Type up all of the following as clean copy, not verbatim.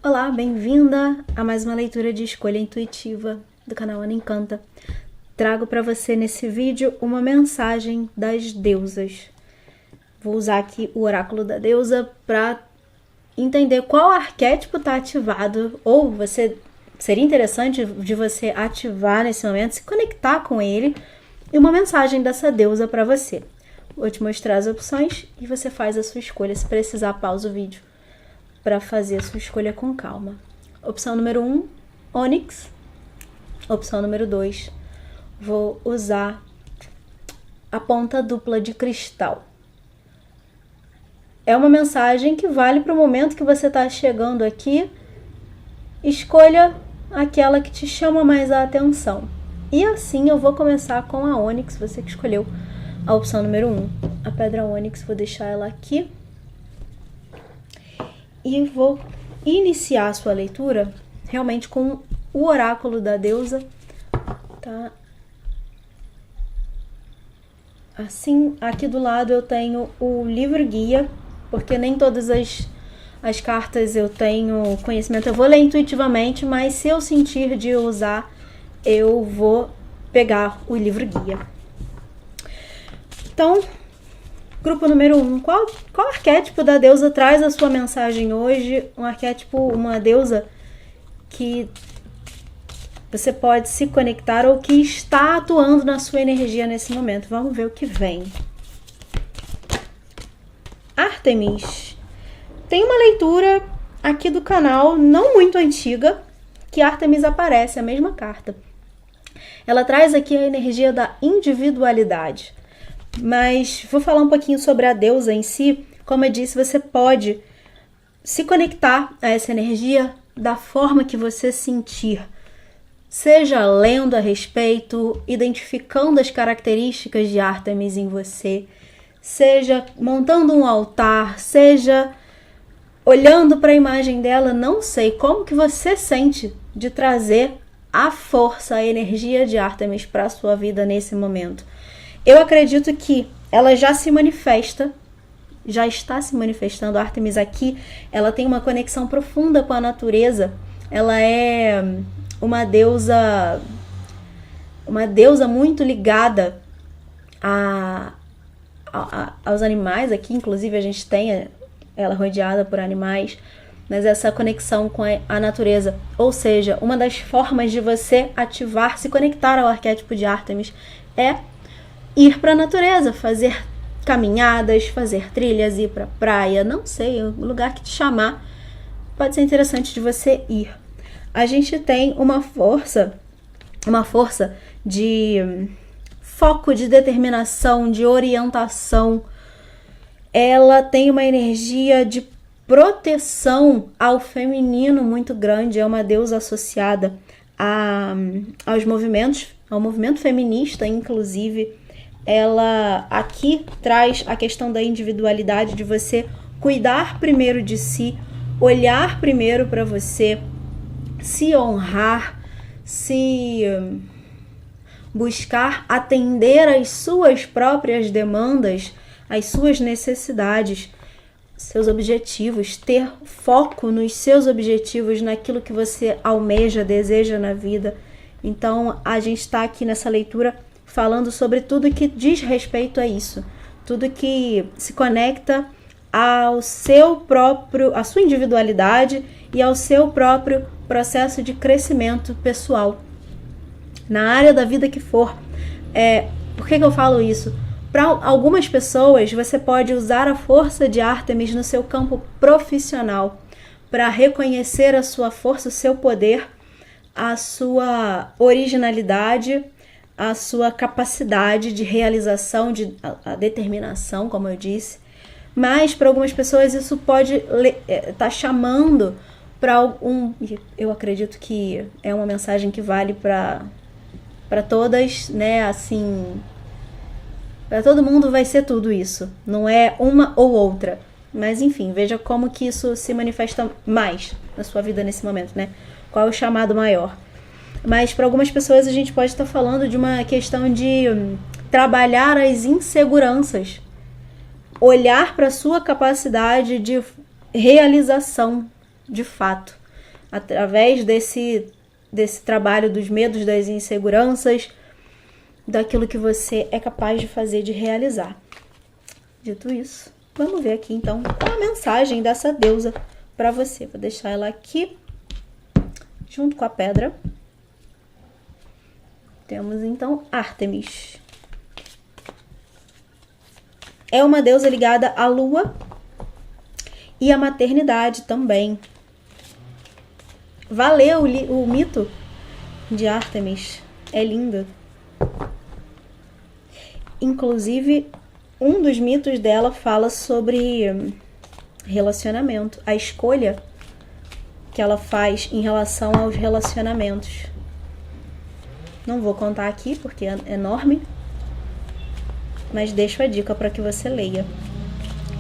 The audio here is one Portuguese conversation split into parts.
Olá, bem-vinda a mais uma leitura de escolha intuitiva do canal Ana Encanta. Trago para você nesse vídeo uma mensagem das deusas. Vou usar aqui o oráculo da deusa para entender qual arquétipo está ativado, ou seria interessante de você ativar nesse momento, se conectar com ele, e uma mensagem dessa deusa para você. Vou te mostrar as opções e você faz a sua escolha. Se precisar, pausa o vídeo para fazer a sua escolha com calma. Opção número 1, Ônix. Opção número 2, vou usar a ponta dupla de cristal. É uma mensagem que vale para o momento que você está chegando aqui. Escolha aquela que te chama mais a atenção. E assim eu vou começar com a Ônix, você que escolheu a opção número 1. A pedra Ônix, vou deixar ela aqui. E vou iniciar a sua leitura realmente com o oráculo da deusa, tá? Assim, aqui do lado eu tenho o livro guia, porque nem todas as cartas eu tenho conhecimento. Eu vou ler intuitivamente, mas se eu sentir de usar, eu vou pegar o livro guia. Então, grupo número 1, qual arquétipo da deusa traz a sua mensagem hoje? Um arquétipo, uma deusa que você pode se conectar ou que está atuando na sua energia nesse momento. Vamos ver o que vem. Ártemis. Tem uma leitura aqui do canal, não muito antiga, que Ártemis aparece, a mesma carta. Ela traz aqui a energia da individualidade. Mas vou falar um pouquinho sobre a deusa em si. Como eu disse, você pode se conectar a essa energia da forma que você sentir. Seja lendo a respeito, identificando as características de Ártemis em você, seja montando um altar, seja olhando para a imagem dela, não sei como que você sente de trazer a força, a energia de Ártemis para a sua vida nesse momento. Eu acredito que ela já se manifesta, já está se manifestando. A Ártemis aqui, ela tem uma conexão profunda com a natureza. Ela é uma deusa muito ligada aos animais. Aqui, inclusive, a gente tem ela rodeada por animais, mas essa conexão com a natureza. Ou seja, uma das formas de você ativar, se conectar ao arquétipo de Ártemis é ir para a natureza, fazer caminhadas, fazer trilhas, ir para a praia, não sei, o lugar que te chamar, pode ser interessante de você ir. A gente tem uma força de foco, de determinação, de orientação. Ela tem uma energia de proteção ao feminino muito grande, é uma deusa associada aos movimentos, ao movimento feminista, inclusive. Ela aqui traz a questão da individualidade, de você cuidar primeiro de si, olhar primeiro para você, se honrar, se buscar atender às suas próprias demandas, às suas necessidades, seus objetivos, ter foco nos seus objetivos, naquilo que você almeja, deseja na vida. Então, a gente está aqui nessa leitura falando sobre tudo que diz respeito a isso, tudo que se conecta à sua individualidade e ao seu próprio processo de crescimento pessoal, na área da vida que for. Por que eu falo isso? Para algumas pessoas, você pode usar a força de Ártemis no seu campo profissional, para reconhecer a sua força, o seu poder, a sua originalidade, a sua capacidade de realização, a determinação, como eu disse. Mas para algumas pessoas isso pode estar chamando para eu acredito que é uma mensagem que vale para todas, né? Assim, para todo mundo vai ser tudo isso, não é uma ou outra. Mas enfim, veja como que isso se manifesta mais na sua vida nesse momento, né? Qual é o chamado maior? Mas para algumas pessoas a gente pode estar falando de uma questão de trabalhar as inseguranças, olhar para a sua capacidade de realização de fato. através desse trabalho dos medos, das inseguranças, daquilo que você é capaz de fazer, de realizar. Dito isso, vamos ver aqui então qual a mensagem dessa deusa para você. Vou deixar ela aqui junto com a pedra. Temos então Ártemis. É uma deusa ligada à lua e à maternidade também. Valeu o mito de Ártemis. É lindo. Inclusive, um dos mitos dela fala sobre relacionamento. A escolha que ela faz em relação aos relacionamentos. Não vou contar aqui porque é enorme, mas deixo a dica para que você leia.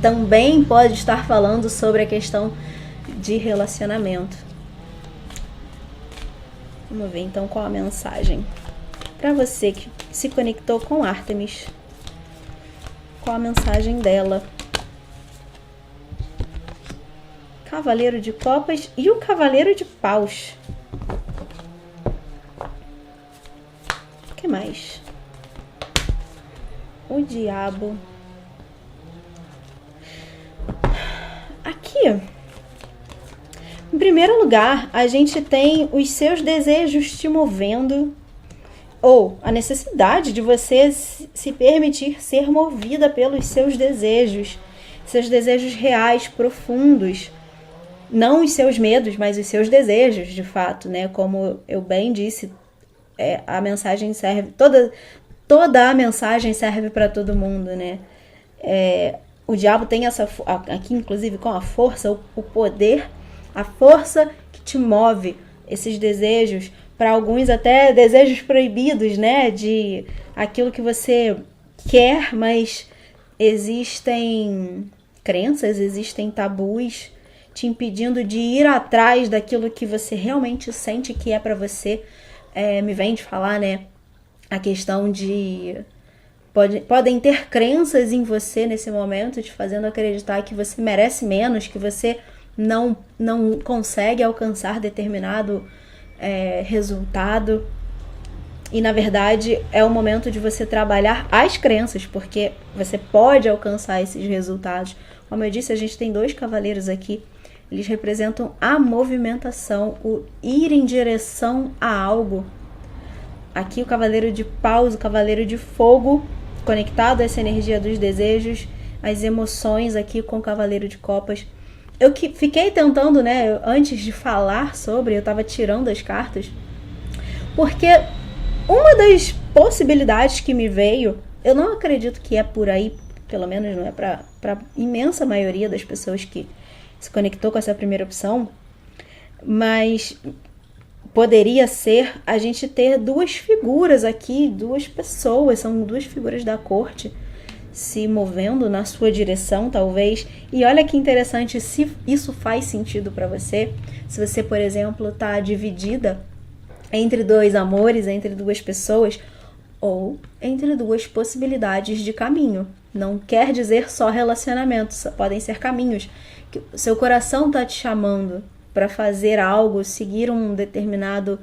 Também pode estar falando sobre a questão de relacionamento. Vamos ver então qual a mensagem. Para você que se conectou com Ártemis, qual a mensagem dela? Cavaleiro de Copas e o Cavaleiro de Paus. O que mais? O Diabo. Aqui, em primeiro lugar, a gente tem os seus desejos te movendo, ou a necessidade de você se permitir ser movida pelos seus desejos reais, profundos. Não os seus medos, mas os seus desejos, de fato, né? Como eu bem disse, a mensagem serve, toda a mensagem serve para todo mundo, né? O diabo tem essa, aqui inclusive com a força, o poder, a força que te move esses desejos, para alguns até desejos proibidos, né? De aquilo que você quer, mas existem crenças, existem tabus te impedindo de ir atrás daquilo que você realmente sente que é para você. Me vem de falar, né? A questão de... Podem ter crenças em você nesse momento, te fazendo acreditar que você merece menos, que você não consegue alcançar determinado resultado. E, na verdade, é o momento de você trabalhar as crenças, porque você pode alcançar esses resultados. Como eu disse, a gente tem 2 cavaleiros aqui. Eles representam a movimentação, o ir em direção a algo. Aqui o Cavaleiro de Paus, o Cavaleiro de Fogo, conectado a essa energia dos desejos, as emoções aqui com o Cavaleiro de Copas. Eu fiquei tentando, né, antes de falar sobre, eu estava tirando as cartas, porque uma das possibilidades que me veio, eu não acredito que é por aí, pelo menos não é para a imensa maioria das pessoas que se conectou com essa primeira opção, mas poderia ser a gente ter 2 figuras aqui, 2 pessoas, são 2 figuras da corte se movendo na sua direção, talvez. E olha que interessante, se isso faz sentido para você, se você, por exemplo, está dividida entre 2 amores, entre 2 pessoas, ou entre 2 possibilidades de caminho. Não quer dizer só relacionamentos, podem ser caminhos. Que o seu coração está te chamando para fazer algo, seguir um determinado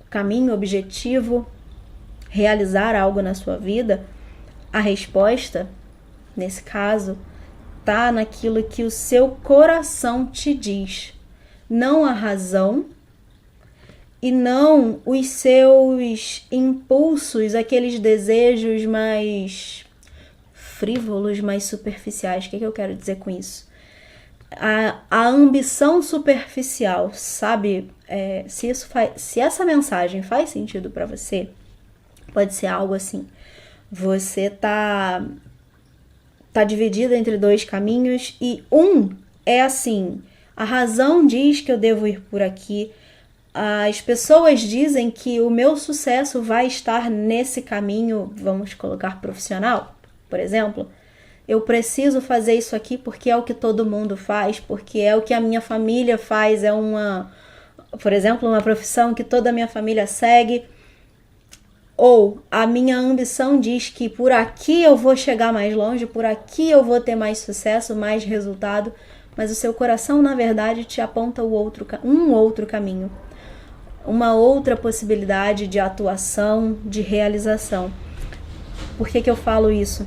caminho, objetivo, realizar algo na sua vida. A resposta, nesse caso, está naquilo que o seu coração te diz. Não a razão e não os seus impulsos, aqueles desejos mais frívolos, mais superficiais. O que eu quero dizer com isso? A ambição superficial, sabe? Se essa mensagem faz sentido para você, pode ser algo assim. Você tá dividida entre 2 caminhos e um é assim: a razão diz que eu devo ir por aqui, as pessoas dizem que o meu sucesso vai estar nesse caminho, vamos colocar profissional, por exemplo. Eu preciso fazer isso aqui porque é o que todo mundo faz, porque é o que a minha família faz, por exemplo, uma profissão que toda a minha família segue. Ou a minha ambição diz que por aqui eu vou chegar mais longe, por aqui eu vou ter mais sucesso, mais resultado, mas o seu coração, na verdade, te aponta um outro caminho, uma outra possibilidade de atuação, de realização. Por que eu falo isso?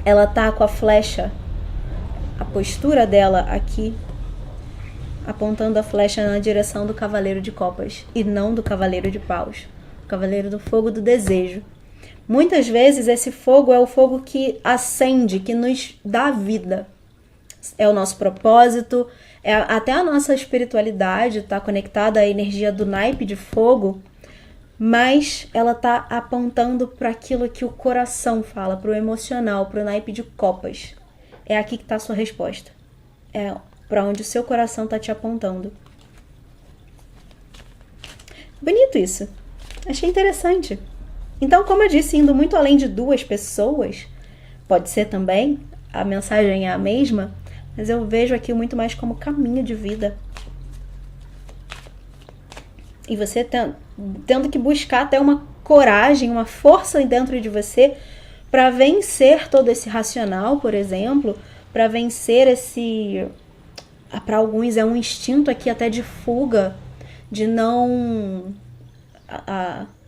Ela tá com a flecha, a postura dela aqui, apontando a flecha na direção do Cavaleiro de Copas e não do Cavaleiro de Paus, o Cavaleiro do Fogo do Desejo. Muitas vezes esse fogo é o fogo que acende, que nos dá vida. É o nosso propósito, até a nossa espiritualidade está conectada à energia do naipe de fogo, mas ela está apontando para aquilo que o coração fala, para o emocional, para o naipe de copas. É aqui que está a sua resposta. É para onde o seu coração está te apontando. Bonito isso. Achei interessante. Então, como eu disse, indo muito além de duas pessoas, pode ser também, a mensagem é a mesma, mas eu vejo aqui muito mais como caminho de vida. E você tendo que buscar até uma coragem, uma força dentro de você para vencer todo esse racional, por exemplo, para vencer esse... Para alguns é um instinto aqui até de fuga, de não...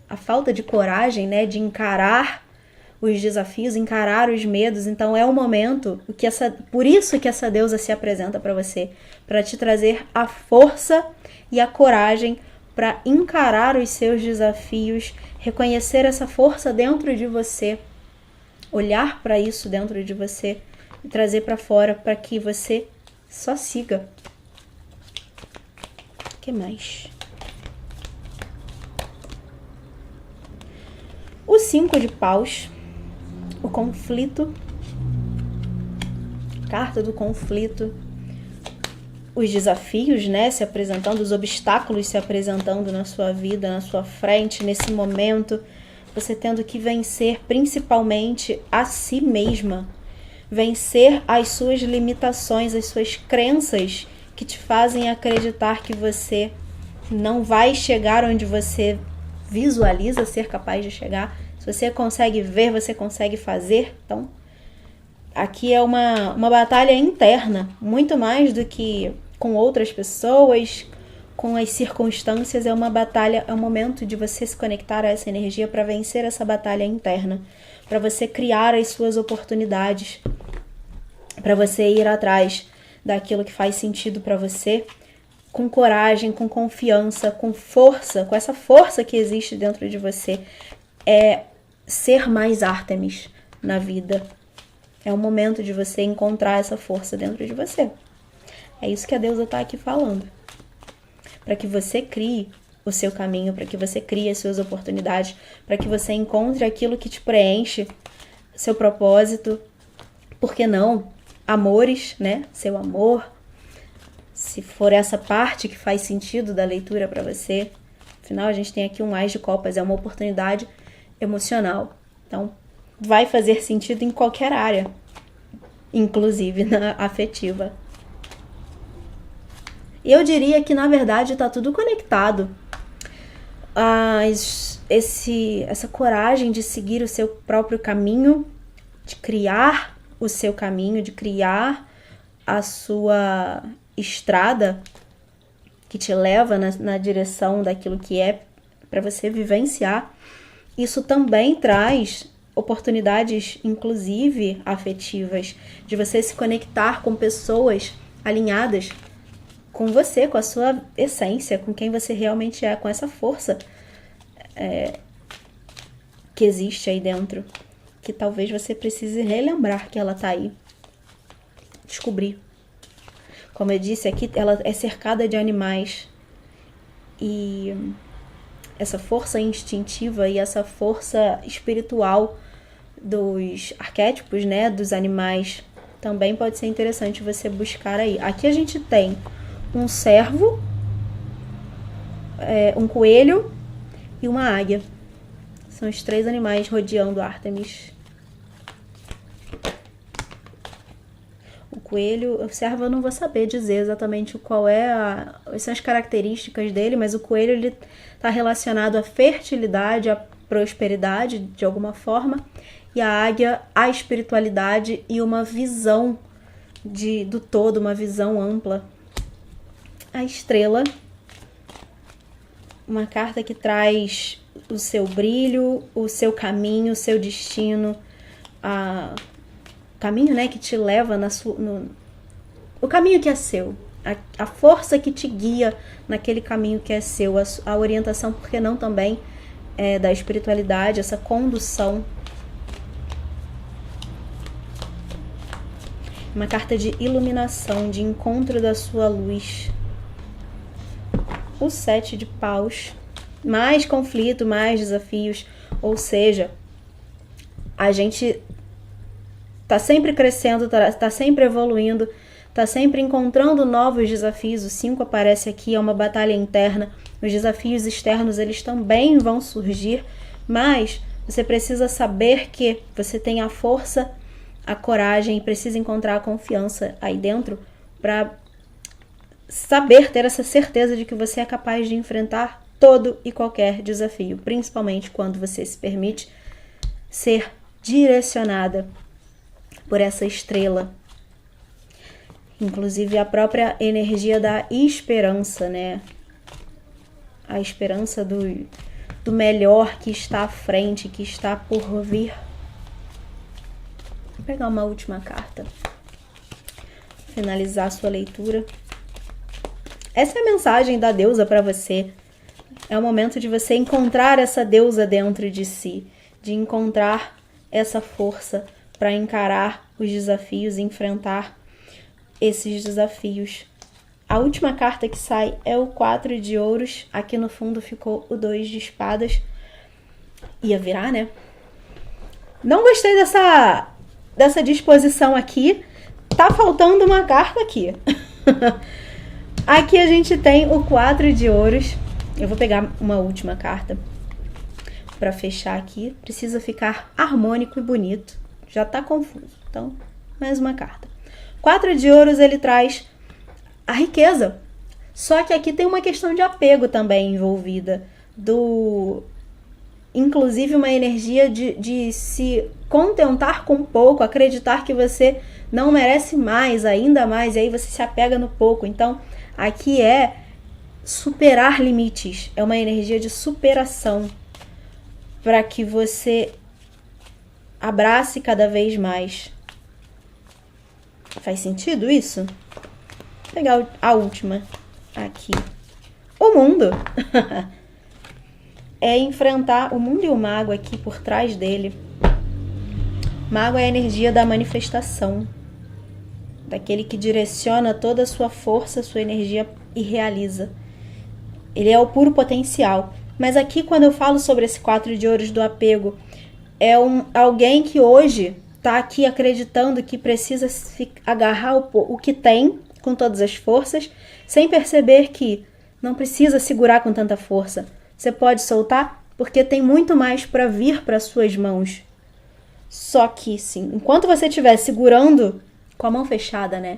A falta de coragem, né, de encarar os desafios, encarar os medos. Então é o momento, por isso que essa deusa se apresenta para você, para te trazer a força e a coragem para encarar os seus desafios, reconhecer essa força dentro de você, olhar para isso dentro de você e trazer para fora para que você só siga. O que mais? O 5 de paus, o conflito, carta do conflito, os desafios, né, se apresentando, os obstáculos se apresentando na sua vida, na sua frente, nesse momento, você tendo que vencer principalmente a si mesma, vencer as suas limitações, as suas crenças que te fazem acreditar que você não vai chegar onde você visualiza ser capaz de chegar. Se você consegue ver, você consegue fazer. Então, aqui é uma batalha interna, muito mais do que com outras pessoas, com as circunstâncias. É uma batalha, é um momento de você se conectar a essa energia para vencer essa batalha interna, para você criar as suas oportunidades, para você ir atrás daquilo que faz sentido para você, com coragem, com confiança, com força, com essa força que existe dentro de você. É ser mais Ártemis na vida. É o momento de você encontrar essa força dentro de você. É isso que a deusa está aqui falando. Para que você crie o seu caminho, para que você crie as suas oportunidades, para que você encontre aquilo que te preenche, seu propósito. Por que não? Amores, né? Seu amor. Se for essa parte que faz sentido da leitura para você. Afinal, a gente tem aqui um Ás de Copas, é uma oportunidade emocional. Então, vai fazer sentido em qualquer área, inclusive na afetiva. Eu diria que, na verdade, está tudo conectado. Essa coragem de seguir o seu próprio caminho, de criar o seu caminho, de criar a sua estrada que te leva na direção daquilo que é para você vivenciar. Isso também traz oportunidades, inclusive afetivas, de você se conectar com pessoas alinhadas com você, com a sua essência, com quem você realmente é, com essa força que existe aí dentro, que talvez você precise relembrar que ela tá aí. Descobrir. Como eu disse aqui, ela é cercada de animais e essa força instintiva e essa força espiritual dos arquétipos, né, dos animais, também pode ser interessante você buscar aí. Aqui a gente tem um cervo, um coelho e uma águia. São os 3 animais rodeando Ártemis. O coelho, o cervo eu não vou saber dizer exatamente quais são as características dele, mas o coelho ele está relacionado à fertilidade, à prosperidade de alguma forma, e a águia à espiritualidade e uma visão do todo, uma visão ampla. A estrela, uma carta que traz o seu brilho, o seu caminho, o seu destino, o caminho, né, que te leva o caminho que é seu, a força que te guia naquele caminho que é seu, a orientação, por que não também, da espiritualidade, essa condução. Uma carta de iluminação, de encontro da sua luz. O 7 de paus, mais conflito, mais desafios, ou seja, a gente tá sempre crescendo, tá sempre evoluindo, tá sempre encontrando novos desafios. O 5 aparece aqui, é uma batalha interna, os desafios externos eles também vão surgir, mas você precisa saber que você tem a força, a coragem, precisa encontrar a confiança aí dentro para saber, ter essa certeza de que você é capaz de enfrentar todo e qualquer desafio, principalmente quando você se permite ser direcionada por essa estrela. Inclusive a própria energia da esperança, né? A esperança do melhor que está à frente, que está por vir. Vou pegar uma última carta. Finalizar a sua leitura. Essa é a mensagem da deusa para você. É o momento de você encontrar essa deusa dentro de si, de encontrar essa força para encarar os desafios, enfrentar esses desafios. A última carta que sai é o 4 de ouros. Aqui no fundo ficou o 2 de espadas. Ia virar, né? Não gostei dessa disposição aqui. Tá faltando uma carta aqui. Aqui a gente tem o 4 de ouros. Eu vou pegar uma última carta para fechar aqui. Precisa ficar harmônico e bonito. Já tá confuso. Então, mais uma carta. 4 de ouros, ele traz a riqueza. Só que aqui tem uma questão de apego também envolvida. Inclusive uma energia de se contentar com pouco, acreditar que você não merece mais, ainda mais, e aí você se apega no pouco. Então, aqui é superar limites, é uma energia de superação para que você abrace cada vez mais. Faz sentido isso? Vou pegar a última aqui. O mundo. É enfrentar o mundo e o mago aqui por trás dele. Mago é a energia da manifestação, daquele que direciona toda a sua força, sua energia e realiza. Ele é o puro potencial. Mas aqui, quando eu falo sobre esse 4 de ouros do apego, é alguém que hoje está aqui acreditando que precisa agarrar o que tem com todas as forças, sem perceber que não precisa segurar com tanta força. Você pode soltar porque tem muito mais para vir para suas mãos. Só que, sim, enquanto você estiver segurando com a mão fechada, né?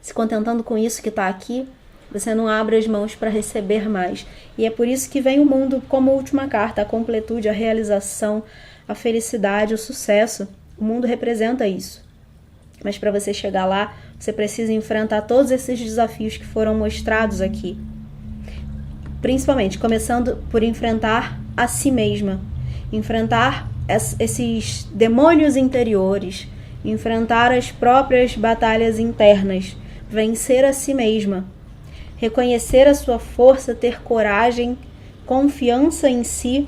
Se contentando com isso que está aqui, você não abre as mãos para receber mais. E é por isso que vem o mundo como última carta, a completude, a realização, a felicidade, o sucesso. O mundo representa isso. Mas para você chegar lá, você precisa enfrentar todos esses desafios que foram mostrados aqui. Principalmente, começando por enfrentar a si mesma. Enfrentar esses demônios interiores. Enfrentar as próprias batalhas internas. Vencer a si mesma. Reconhecer a sua força, ter coragem, confiança em si,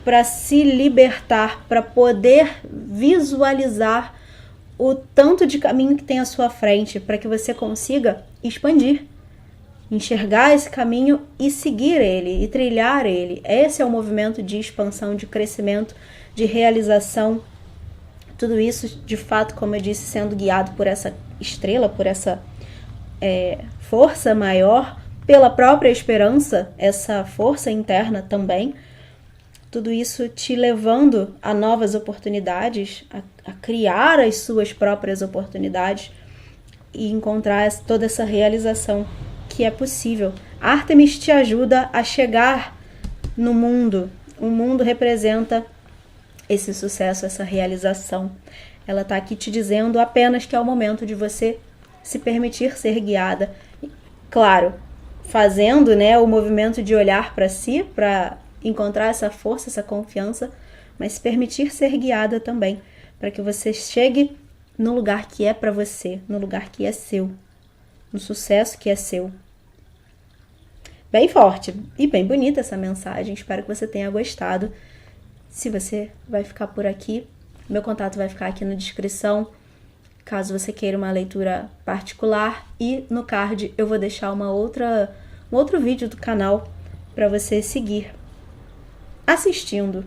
para se libertar, para poder visualizar o tanto de caminho que tem à sua frente, para que você consiga expandir, enxergar esse caminho e seguir ele, e trilhar ele. Esse é o movimento de expansão, de crescimento, de realização. Tudo isso, de fato, como eu disse, sendo guiado por essa estrela, por essa força maior, pela própria esperança, essa força interna também. Tudo isso te levando a novas oportunidades, a criar as suas próprias oportunidades e encontrar toda essa realização que é possível. Ártemis te ajuda a chegar no mundo. O mundo representa esse sucesso, essa realização. Ela está aqui te dizendo apenas que é o momento de você se permitir ser guiada. Claro, fazendo, né, o movimento de olhar para si, para encontrar essa força, essa confiança, mas se permitir ser guiada também, para que você chegue no lugar que é para você, no lugar que é seu, no sucesso que é seu. Bem forte e bem bonita essa mensagem, espero que você tenha gostado. Se você vai ficar por aqui, meu contato vai ficar aqui na descrição, caso você queira uma leitura particular, e no card eu vou deixar um outro vídeo do canal para você seguir assistindo,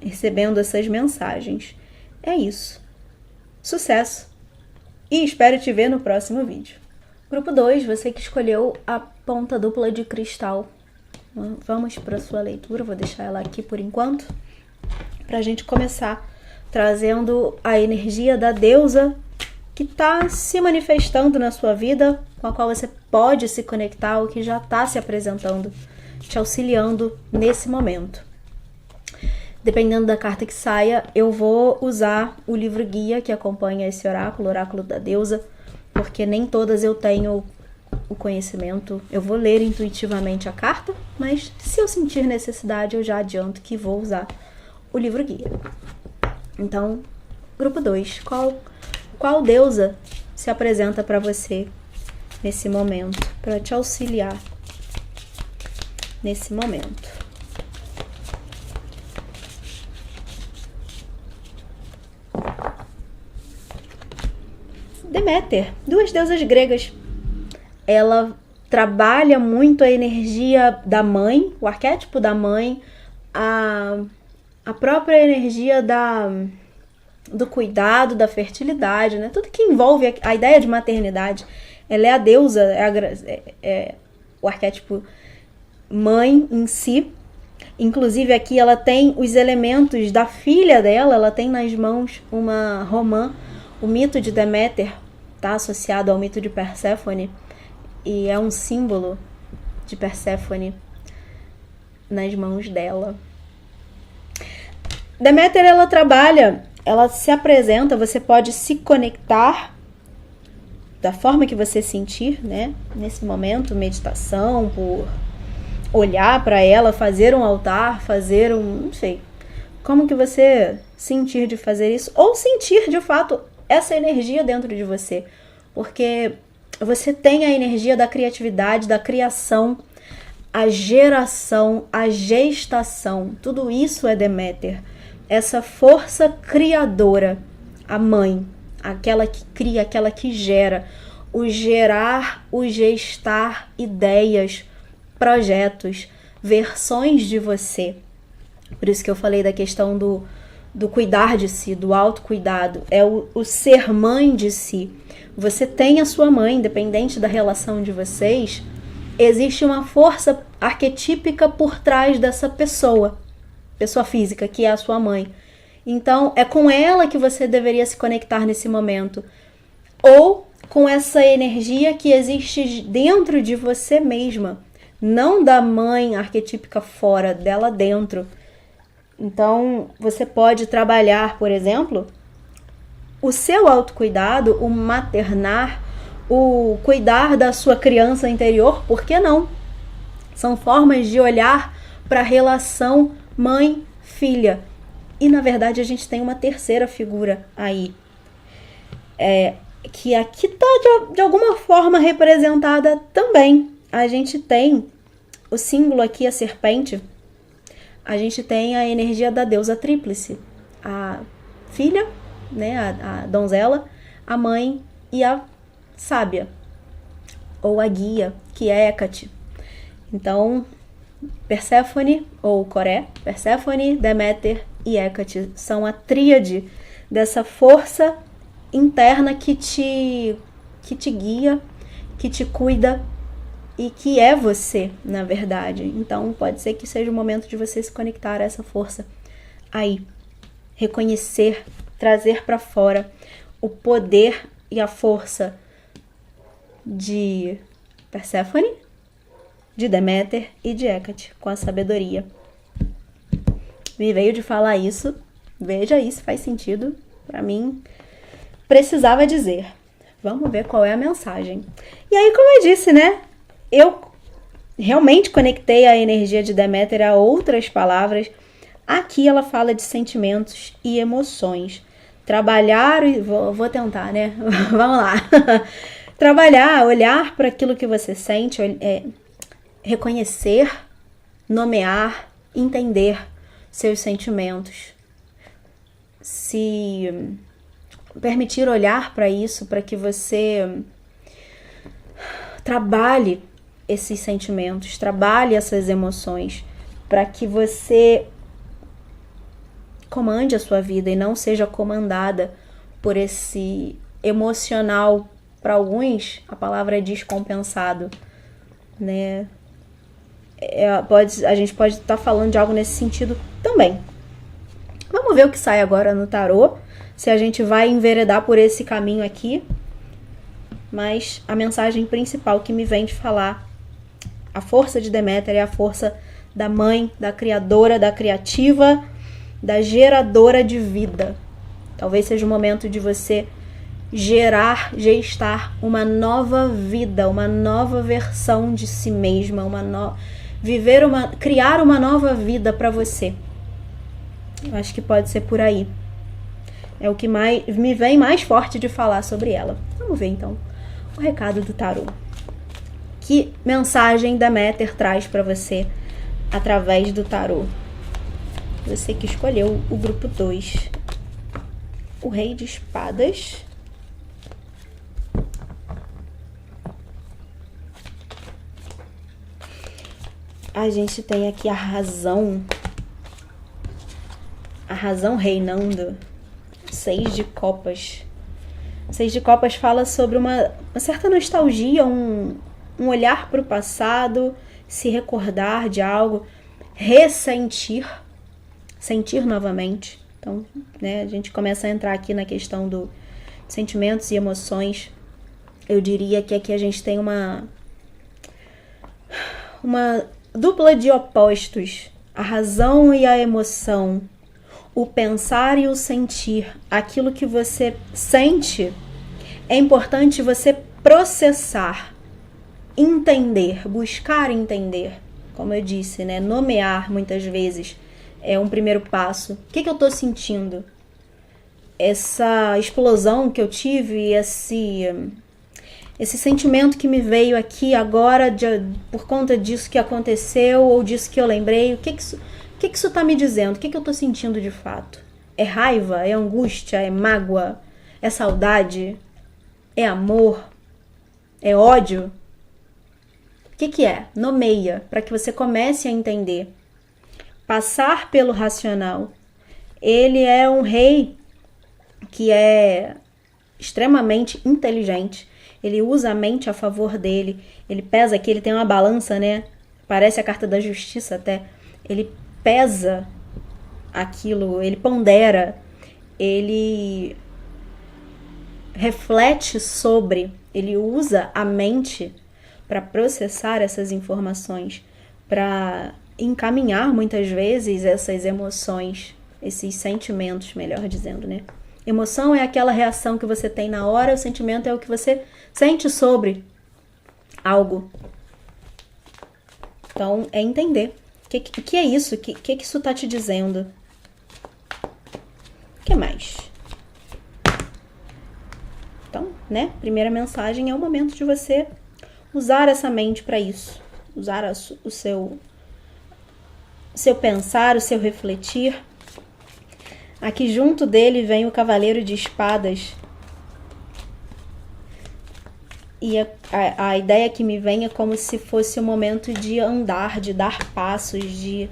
recebendo essas mensagens. É isso. Sucesso! E espero te ver no próximo vídeo. Grupo 2, você que escolheu a ponta dupla de cristal. Vamos para a sua leitura, vou deixar ela aqui por enquanto, para a gente começar trazendo a energia da deusa que está se manifestando na sua vida, com a qual você pode se conectar, ou que já está se apresentando, te auxiliando nesse momento. Dependendo da carta que saia, eu vou usar o livro guia que acompanha esse oráculo, o oráculo da deusa, porque nem todas eu tenho o conhecimento. Eu vou ler intuitivamente a carta, mas se eu sentir necessidade, eu já adianto que vou usar o livro guia. Então, grupo 2, qual deusa se apresenta para você nesse momento, para te auxiliar nesse momento? Deméter, duas deusas gregas. Ela trabalha muito a energia da mãe, o arquétipo da mãe, a própria energia do cuidado, da fertilidade, né? Tudo que envolve a ideia de maternidade. Ela é a deusa, é o arquétipo mãe em si. Inclusive aqui ela tem os elementos da filha dela, ela tem nas mãos uma romã. O mito de Deméter está associado ao mito de Perséfone e é um símbolo de Perséfone nas mãos dela. Deméter, ela trabalha, ela se apresenta, você pode se conectar da forma que você sentir, né? Nesse momento, meditação, por olhar para ela, fazer um altar, não sei, como que você sentir de fazer isso, ou sentir de fato essa energia dentro de você, porque você tem a energia da criatividade, da criação, a geração, a gestação, tudo isso é Deméter, essa força criadora, a mãe, aquela que cria, aquela que gera, o gerar, o gestar ideias, projetos, versões de você. Por isso que eu falei da questão do cuidar de si, do autocuidado, é o ser mãe de si. Você tem a sua mãe, independente da relação de vocês, existe uma força arquetípica por trás dessa pessoa física, que é a sua mãe. Então, é com ela que você deveria se conectar nesse momento. Ou com essa energia que existe dentro de você mesma, não da mãe arquetípica fora, dela dentro. Então, você pode trabalhar, por exemplo, o seu autocuidado, o maternar, o cuidar da sua criança interior, por que não? São formas de olhar para a relação mãe-filha. E, na verdade, a gente tem uma terceira figura aí, que aqui está de alguma forma representada também. A gente tem o símbolo aqui, a serpente. A gente tem a energia da deusa tríplice, a filha, né, a donzela, a mãe e a sábia, ou a guia, que é Hécate. Então, Perséfone, ou Coré, Perséfone, Deméter e Hécate são a tríade dessa força interna que te guia, que te cuida, e que é você, na verdade. Então, pode ser que seja o momento de você se conectar a essa força aí. Reconhecer, trazer para fora o poder e a força de Perséfone, de Deméter e de Hécate, com a sabedoria. Me veio de falar isso. Veja aí se faz sentido. Para mim, precisava dizer. Vamos ver qual é a mensagem. E aí, como eu disse, né? Eu realmente conectei a energia de Deméter a outras palavras. Aqui ela fala de sentimentos e emoções. Trabalhar, vou tentar, né? Vamos lá. Trabalhar, olhar para aquilo que você sente, reconhecer, nomear, entender seus sentimentos. Se permitir olhar para isso, para que você trabalhe esses sentimentos, trabalhe essas emoções, para que você comande a sua vida e não seja comandada por esse emocional. Para alguns, a palavra é descompensado, né? A gente pode estar falando de algo nesse sentido também. Vamos ver o que sai agora no tarô, se a gente vai enveredar por esse caminho aqui. Mas a mensagem principal que me vem de falar, a força de Deméter é a força da mãe, da criadora, da criativa, da geradora de vida. Talvez seja o momento de você gestar uma nova vida, uma nova versão de si mesma, criar uma nova vida para você. Eu acho que pode ser por aí. É o que me vem mais forte de falar sobre ela. Vamos ver então o recado do tarô. Que mensagem Deméter traz para você através do tarô? Você que escolheu o grupo 2. O Rei de Espadas. A gente tem aqui a razão reinando. 6 de copas. 6 de copas fala sobre uma certa nostalgia, um olhar para o passado, se recordar de algo, ressentir, sentir novamente. Então, né, a gente começa a entrar aqui na questão do sentimentos e emoções. Eu diria que aqui a gente tem uma dupla de opostos. A razão e a emoção. O pensar e o sentir. Aquilo que você sente, é importante você processar, entender, buscar entender. Como eu disse, né? Nomear muitas vezes é um primeiro passo. O que eu estou sentindo? Essa explosão que eu tive, esse sentimento que me veio aqui agora por conta disso que aconteceu ou disso que eu lembrei, o que isso está me dizendo? O que eu estou sentindo de fato? É raiva? É angústia? É mágoa? É saudade? É amor? É ódio? O que é? Nomeia, para que você comece a entender. Passar pelo racional. Ele é um rei que é extremamente inteligente. Ele usa a mente a favor dele. Ele pesa aqui, ele tem uma balança, né? Parece a carta da justiça até. Ele pesa aquilo, ele pondera, ele reflete sobre, ele usa a mente para processar essas informações, para encaminhar muitas vezes essas emoções, esses sentimentos, melhor dizendo, né? Emoção é aquela reação que você tem na hora, o sentimento é o que você sente sobre algo. Então, é entender. O que é isso? O que isso está te dizendo? O que mais? Então, né? Primeira mensagem é o momento de você usar essa mente para isso. Usar o seu pensar, o seu refletir. Aqui junto dele vem o Cavaleiro de Espadas. E a ideia que me vem é como se fosse o momento de andar, de dar passos, de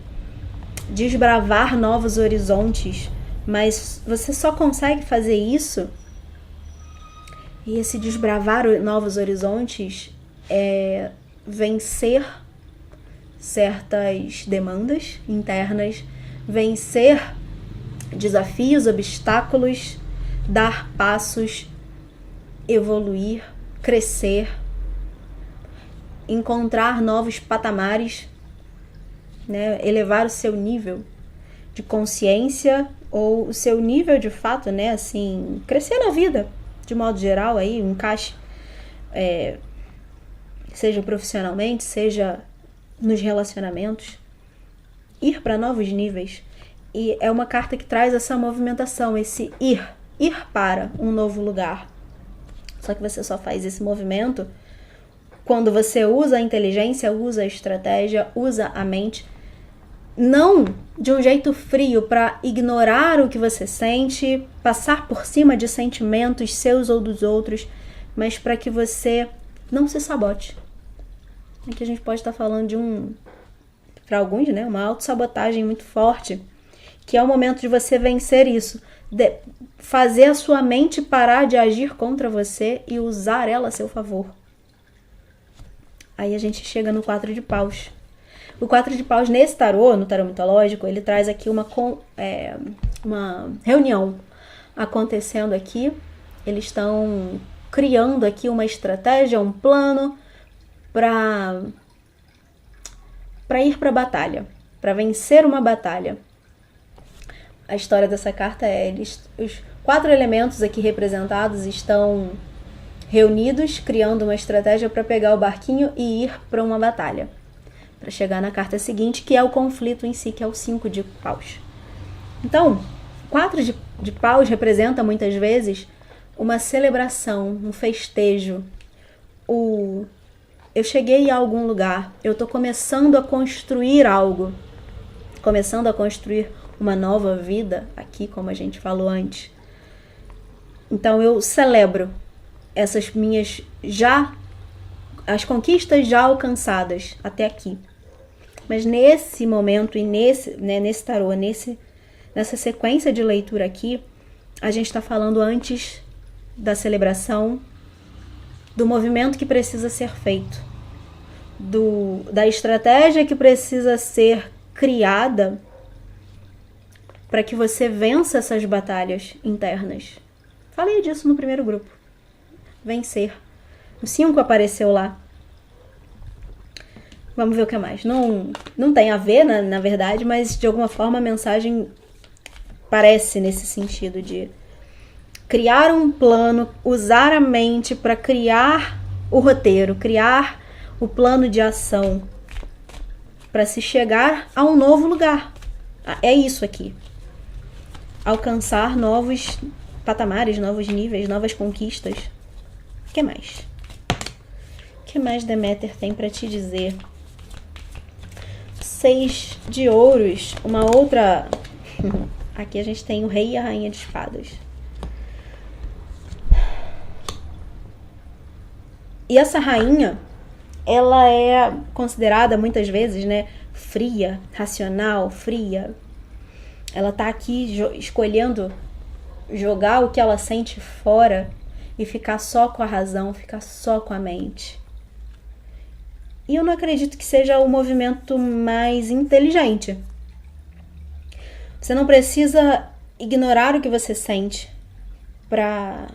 desbravar novos horizontes. Mas você só consegue fazer isso, e esse desbravar novos horizontes é vencer certas demandas internas, vencer desafios, obstáculos, dar passos, evoluir, crescer, encontrar novos patamares, né? Elevar o seu nível de consciência ou o seu nível de fato, né? Assim, crescer na vida, de modo geral, aí, um encaixe, seja profissionalmente, seja nos relacionamentos, ir para novos níveis. E é uma carta que traz essa movimentação, esse ir para um novo lugar. Só que você só faz esse movimento quando você usa a inteligência, usa a estratégia, usa a mente, não de um jeito frio para ignorar o que você sente, passar por cima de sentimentos seus ou dos outros, mas para que você não se sabote. Aqui a gente pode estar falando de para alguns, né, uma autossabotagem muito forte, que é o momento de você vencer isso, de fazer a sua mente parar de agir contra você e usar ela a seu favor. Aí a gente chega no 4 de paus. O 4 de paus nesse tarô, no tarô mitológico, ele traz aqui uma reunião acontecendo aqui. Eles estão criando aqui uma estratégia, um plano para ir para a batalha, para vencer uma batalha. A história dessa carta é, os 4 elementos aqui representados estão reunidos, criando uma estratégia para pegar o barquinho e ir para uma batalha, para chegar na carta seguinte, que é o conflito em si, que é o 5 de paus. Então, 4 de paus representa muitas vezes uma celebração, um festejo. Eu cheguei a algum lugar, eu estou começando a construir algo, começando a construir uma nova vida, aqui como a gente falou antes. Então eu celebro essas minhas as conquistas já alcançadas até aqui. Mas nesse momento e nesse tarô, nessa sequência de leitura aqui, a gente está falando antes da celebração, do movimento que precisa ser feito, da estratégia que precisa ser criada para que você vença essas batalhas internas. Falei disso no primeiro grupo. Vencer. O 5 apareceu lá. Vamos ver o que mais. Não tem a ver, na verdade, mas de alguma forma a mensagem parece nesse sentido de criar um plano, usar a mente para criar o roteiro, criar o plano de ação para se chegar a um novo lugar. É isso aqui. Alcançar novos patamares, novos níveis, novas conquistas. O que mais? O que mais Deméter tem para te dizer? 6 de ouros. Uma outra... Aqui a gente tem o rei e a rainha de espadas. E essa rainha, ela é considerada muitas vezes, né, fria, racional, fria. Ela tá aqui escolhendo jogar o que ela sente fora e ficar só com a razão, ficar só com a mente. E eu não acredito que seja o movimento mais inteligente. Você não precisa ignorar o que você sente para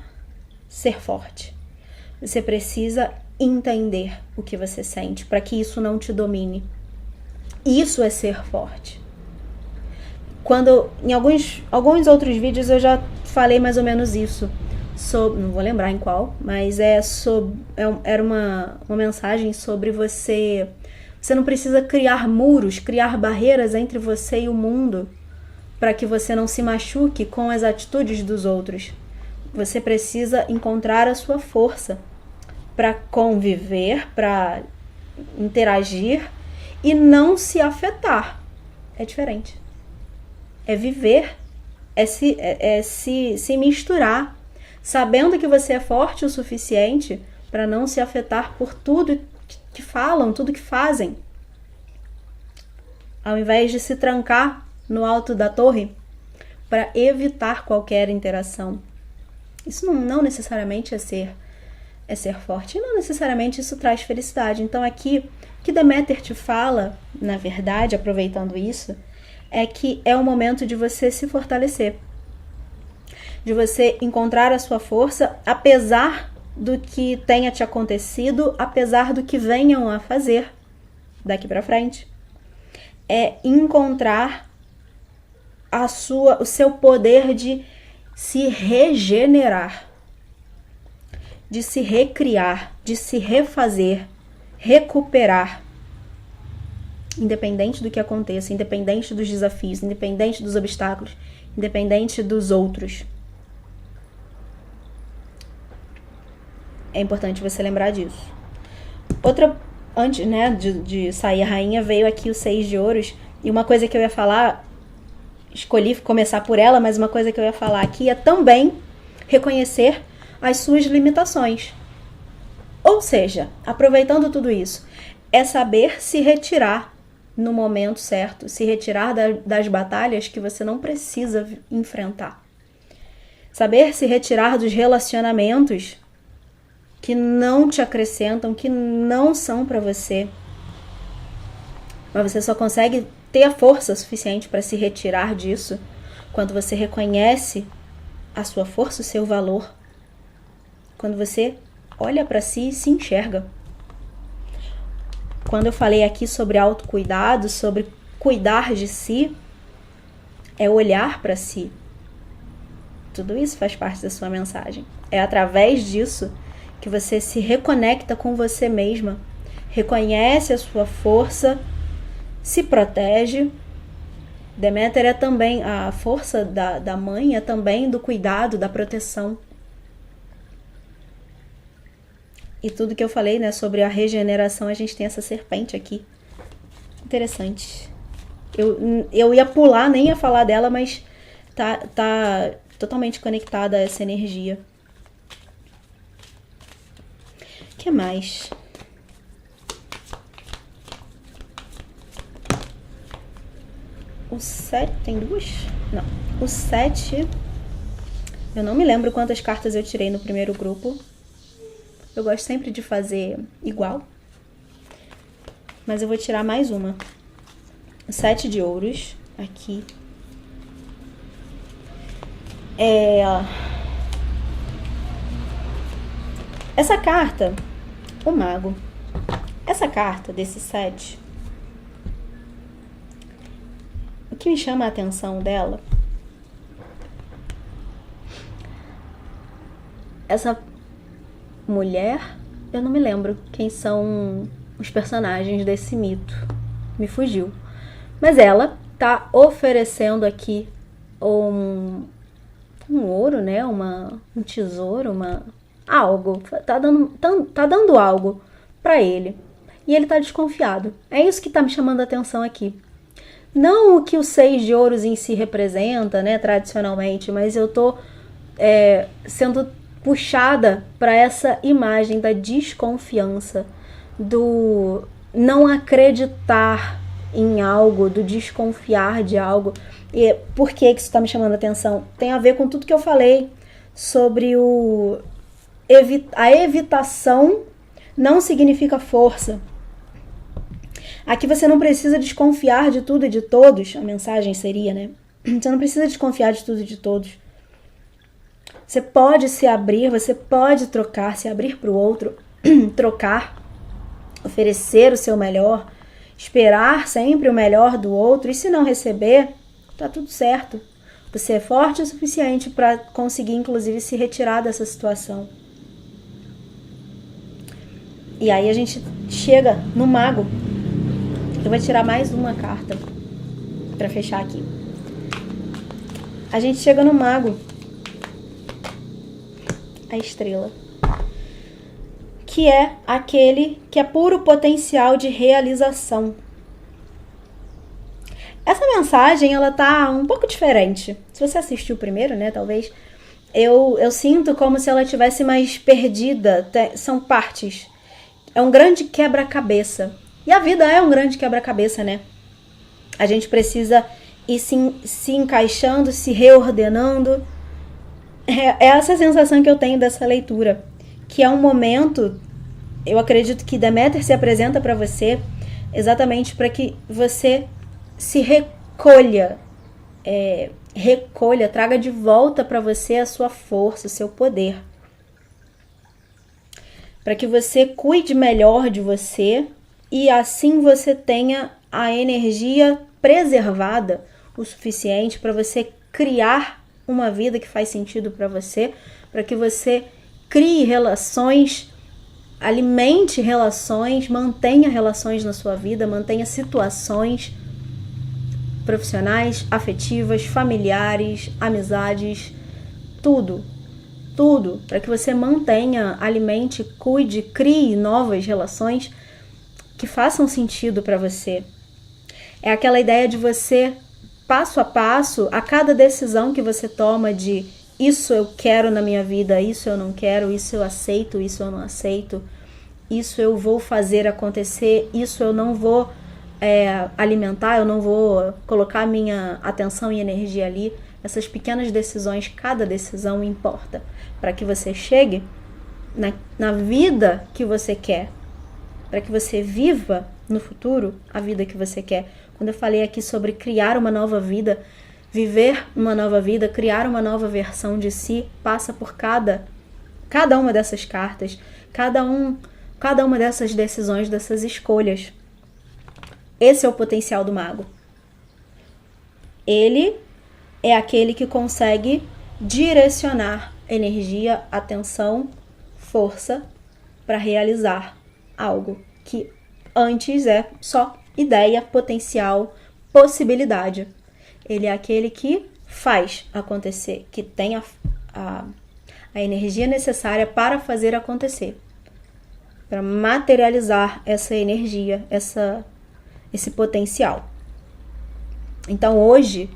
ser forte. Você precisa entender o que você sente para que isso não te domine. Isso é ser forte. Quando em alguns outros vídeos eu já falei mais ou menos isso. Não vou lembrar em qual, mas era uma mensagem sobre você não precisa criar muros, criar barreiras entre você e o mundo para que você não se machuque com as atitudes dos outros. Você precisa encontrar a sua força para conviver, para interagir e não se afetar. É diferente. É viver, é se misturar, sabendo que você é forte o suficiente para não se afetar por tudo que falam, tudo que fazem. Ao invés de se trancar no alto da torre para evitar qualquer interação. Isso não necessariamente é ser forte, e não necessariamente isso traz felicidade. Então aqui, o que Deméter te fala, na verdade, aproveitando isso, é que é o momento de você se fortalecer, de você encontrar a sua força, apesar do que tenha te acontecido, apesar do que venham a fazer daqui para frente. É encontrar o seu poder de se regenerar. de se recriar, de se refazer, recuperar. Independente do que aconteça, independente dos desafios, independente dos obstáculos, independente dos outros. É importante você lembrar disso. Outra, antes, né, de sair a rainha, veio aqui o 6 de ouros. E uma coisa que eu ia falar, escolhi começar por ela, mas uma coisa que eu ia falar aqui é também reconhecer as suas limitações. Ou seja, aproveitando tudo isso, é saber se retirar no momento certo, se retirar das batalhas que você não precisa enfrentar. Saber se retirar dos relacionamentos que não te acrescentam, que não são para você. Mas você só consegue ter a força suficiente para se retirar disso quando você reconhece a sua força, o seu valor. Quando você olha para si e se enxerga. Quando eu falei aqui sobre autocuidado, sobre cuidar de si, é olhar para si. Tudo isso faz parte da sua mensagem. É através disso que você se reconecta com você mesma, reconhece a sua força, se protege. Deméter é também, a força da mãe é também do cuidado, da proteção. E tudo que eu falei, né, sobre a regeneração, a gente tem essa serpente aqui. Interessante. Eu ia pular, nem ia falar dela, mas tá totalmente conectada a essa energia. O que mais? O 7, tem duas? Não. O 7, eu não me lembro quantas cartas eu tirei no primeiro grupo. Eu gosto sempre de fazer igual. Mas eu vou tirar mais uma. O 7 de ouros, aqui. Essa carta, o mago. Essa carta desse 7, o que me chama a atenção dela, essa mulher, eu não me lembro quem são os personagens desse mito, me fugiu, mas ela tá oferecendo aqui um ouro, né, um tesouro, algo, tá dando algo pra ele, e ele tá desconfiado. É isso que tá me chamando a atenção aqui. Não o que o 6 de ouros em si representa, né, tradicionalmente, mas eu tô sendo puxada para essa imagem da desconfiança, do não acreditar em algo, do desconfiar de algo. E por que isso está me chamando a atenção? Tem a ver com tudo que eu falei sobre a evitação não significa força. Aqui você não precisa desconfiar de tudo e de todos, a mensagem seria, né? Você não precisa desconfiar de tudo e de todos. Você pode se abrir, você pode trocar, se abrir para o outro, trocar, oferecer o seu melhor, esperar sempre o melhor do outro, e se não receber, tá tudo certo. Você é forte o suficiente para conseguir, inclusive, se retirar dessa situação. E aí a gente chega no mago. Eu vou tirar mais uma carta para fechar aqui. A gente chega no mago. A estrela, que é aquele que é puro potencial de realização. Essa mensagem, ela tá um pouco diferente. Se você assistiu primeiro, né, talvez, eu sinto como se ela tivesse mais perdida. São partes. É um grande quebra-cabeça. E a vida é um grande quebra-cabeça, né? A gente precisa ir se encaixando, se reordenando. É essa sensação que eu tenho dessa leitura, que é um momento, eu acredito que Deméter se apresenta para você exatamente para que você se recolha, traga de volta para você a sua força, o seu poder, para que você cuide melhor de você e assim você tenha a energia preservada o suficiente para você criar uma vida que faz sentido para você, para que você crie relações, alimente relações, mantenha relações na sua vida, mantenha situações profissionais, afetivas, familiares, amizades, tudo, para que você mantenha, alimente, cuide, crie novas relações que façam sentido para você. É aquela ideia de você, passo a passo, a cada decisão que você toma de isso eu quero na minha vida, isso eu não quero, isso eu aceito, isso eu não aceito, isso eu vou fazer acontecer, isso eu não vou alimentar, eu não vou colocar minha atenção e energia ali. Essas pequenas decisões, cada decisão importa para que você chegue na vida que você quer, para que você viva no futuro a vida que você quer. Quando eu falei aqui sobre criar uma nova vida, viver uma nova vida, criar uma nova versão de si, passa por cada uma dessas cartas, cada uma dessas decisões, dessas escolhas. Esse é o potencial do mago. Ele é aquele que consegue direcionar energia, atenção, força para realizar algo que antes é só ideia, potencial, possibilidade. Ele é aquele que faz acontecer, que tem a energia necessária para fazer acontecer, para materializar essa energia, esse potencial. Então hoje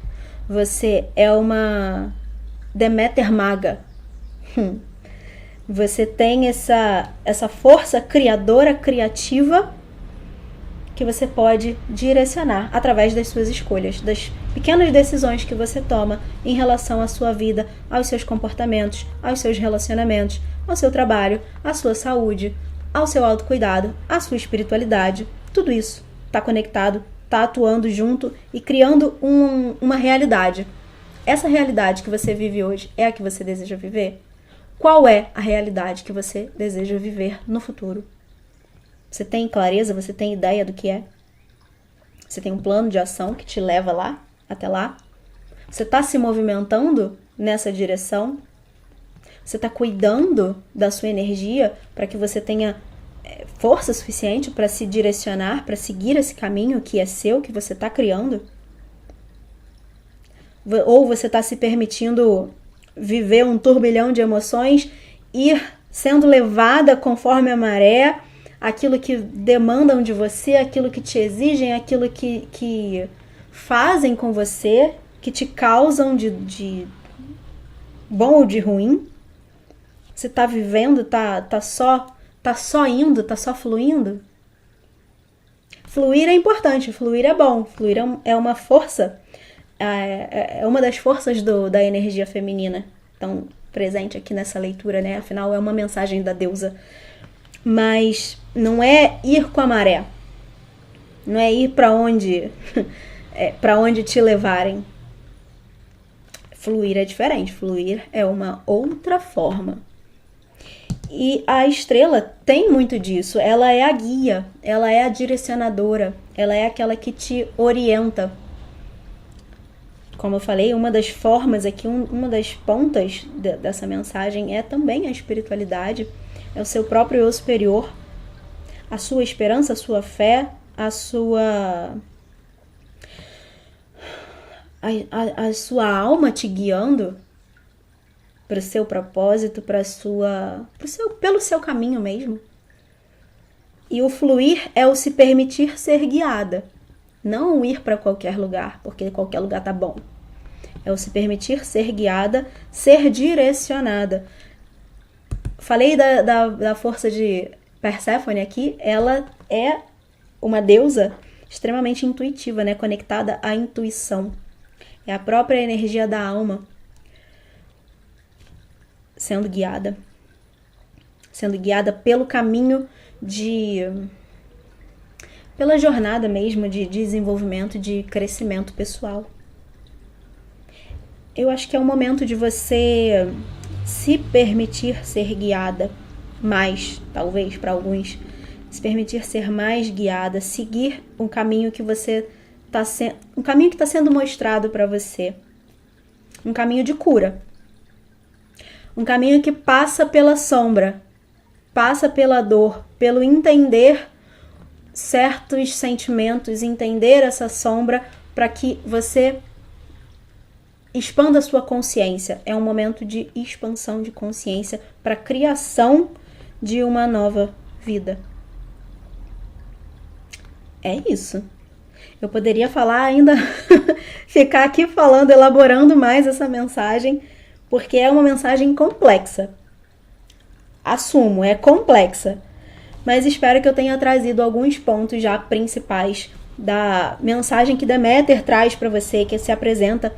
você é uma Deméter maga. Você tem essa força criadora, criativa, que você pode direcionar através das suas escolhas, das pequenas decisões que você toma em relação à sua vida, aos seus comportamentos, aos seus relacionamentos, ao seu trabalho, à sua saúde, ao seu autocuidado, à sua espiritualidade. Tudo isso está conectado, está atuando junto e criando uma realidade. Essa realidade que você vive hoje é a que você deseja viver? Qual é a realidade que você deseja viver no futuro? Você tem clareza? Você tem ideia do que é? Você tem um plano de ação que te leva lá, até lá? Você está se movimentando nessa direção? Você está cuidando da sua energia para que você tenha força suficiente para se direcionar, para seguir esse caminho que é seu, que você está criando? Ou você está se permitindo viver um turbilhão de emoções, ir sendo levada conforme a maré, aquilo que demandam de você, aquilo que te exigem, aquilo que fazem com você, que te causam de bom ou de ruim? Você está vivendo, tá só indo, tá só fluindo? Fluir é importante, fluir é bom, fluir é uma força, é uma das forças da energia feminina, então presente aqui nessa leitura, né? Afinal, é uma mensagem da deusa. Mas não é ir com a maré, não é ir para onde te levarem. Fluir é diferente, fluir é uma outra forma. E a estrela tem muito disso, ela é a guia, ela é a direcionadora, ela é aquela que te orienta. Como eu falei, uma das formas aqui, uma das pontas dessa mensagem é também a espiritualidade, é o seu próprio eu superior, a sua esperança, a sua fé, a sua alma te guiando para o seu propósito, pelo seu caminho mesmo. E o fluir é o se permitir ser guiada, não o ir para qualquer lugar, porque qualquer lugar tá bom. É o se permitir ser guiada, ser direcionada. Falei da força de Perséfone aqui, ela é uma deusa extremamente intuitiva, né? Conectada à intuição. É a própria energia da alma sendo guiada pelo caminho pela jornada mesmo de desenvolvimento, de crescimento pessoal. Eu acho que é o momento de você se permitir ser guiada mais, talvez para alguns, se permitir ser mais guiada, seguir um caminho que você um caminho que está sendo mostrado para você, um caminho de cura, Um caminho que passa pela sombra, passa pela dor, pelo entender certos sentimentos, entender essa sombra para que você expanda a sua consciência. É um momento de expansão de consciência para a criação de uma nova vida. É isso. Eu poderia falar ainda, ficar aqui falando, elaborando mais essa mensagem, porque é uma mensagem complexa. Assumo, é complexa. Mas espero que eu tenha trazido alguns pontos já principais da mensagem que Deméter traz para você, que se apresenta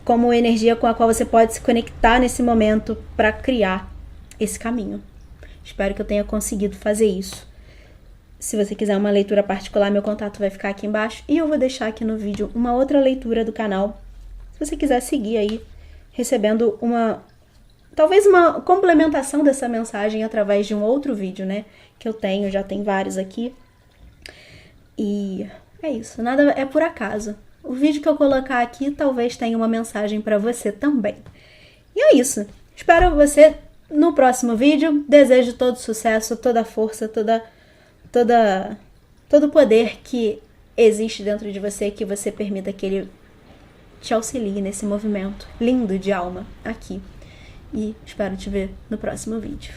como energia com a qual você pode se conectar nesse momento para criar esse caminho. Espero que eu tenha conseguido fazer isso. Se você quiser uma leitura particular, meu contato vai ficar aqui embaixo. E eu vou deixar aqui no vídeo uma outra leitura do canal. Se você quiser seguir aí, recebendo talvez uma complementação dessa mensagem através de um outro vídeo, né? Que eu tenho, já tem vários aqui. E é isso, nada é por acaso. O vídeo que eu colocar aqui talvez tenha uma mensagem para você também. E é isso. Espero você no próximo vídeo. Desejo todo sucesso, toda força, todo o poder que existe dentro de você, que você permita que ele te auxilie nesse movimento lindo de alma aqui. E espero te ver no próximo vídeo.